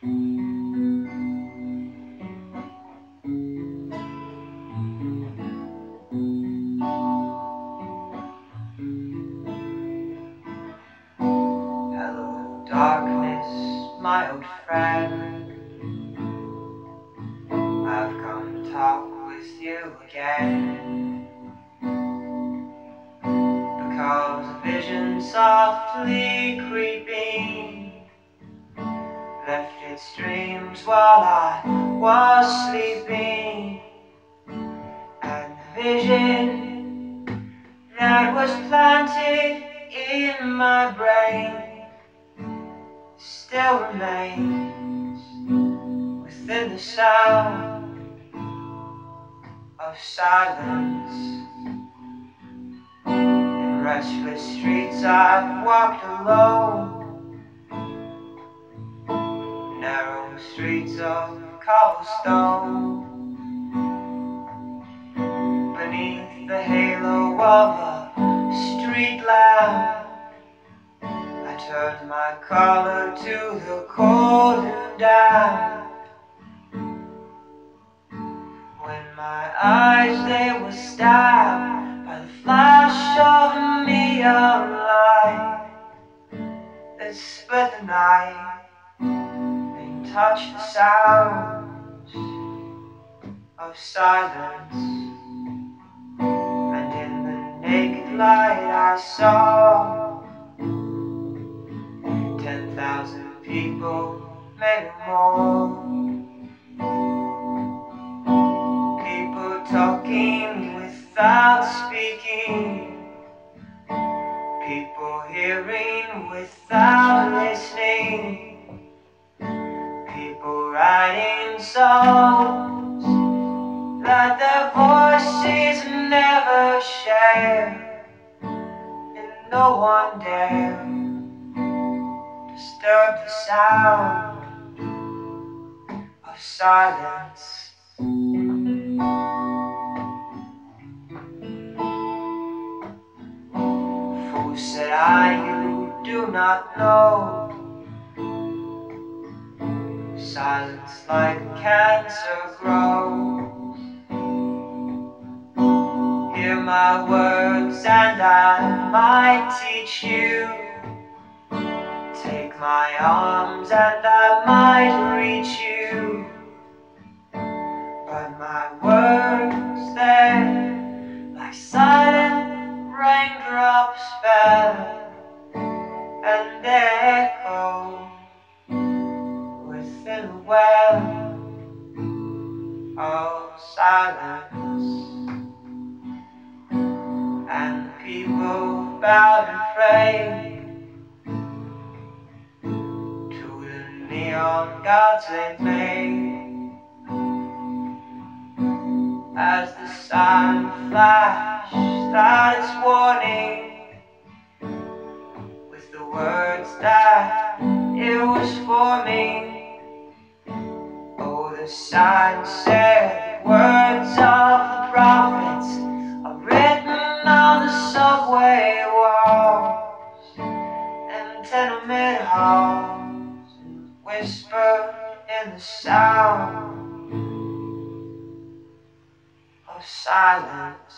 Hello, darkness, my old friend. I've come to talk with you again, because a vision softly creeping left its dreams while I was sleeping. And the vision that was planted in my brain still remains within the sound of silence. In restless streets I've walked alone, narrow streets of cobblestone. Beneath the halo of a street lamp, I turned my collar to the cold and damp. When my eyes, they were stabbed by the flash of a neon light that split the night and touched the sounds of silence. And in the naked light I saw 10,000 people, maybe more. People talking without speaking, people hearing without listening, people writing songs that their voices never share, and no one dare disturb the sound of silence. Fool, said I, you do not know. Silence like cancer grows. Hear my words and I might teach you. Take my arms and I might reach you. But my words, they're like silent raindrops fell, and they echo within a well of silence. And the people bowed and prayed to the neon gods they've made, as the sun flashed out its warning with the words that it was forming. Oh, the sign said the words of the prophets are written on the subway walls and tenement halls, and whispered in the sound of silence.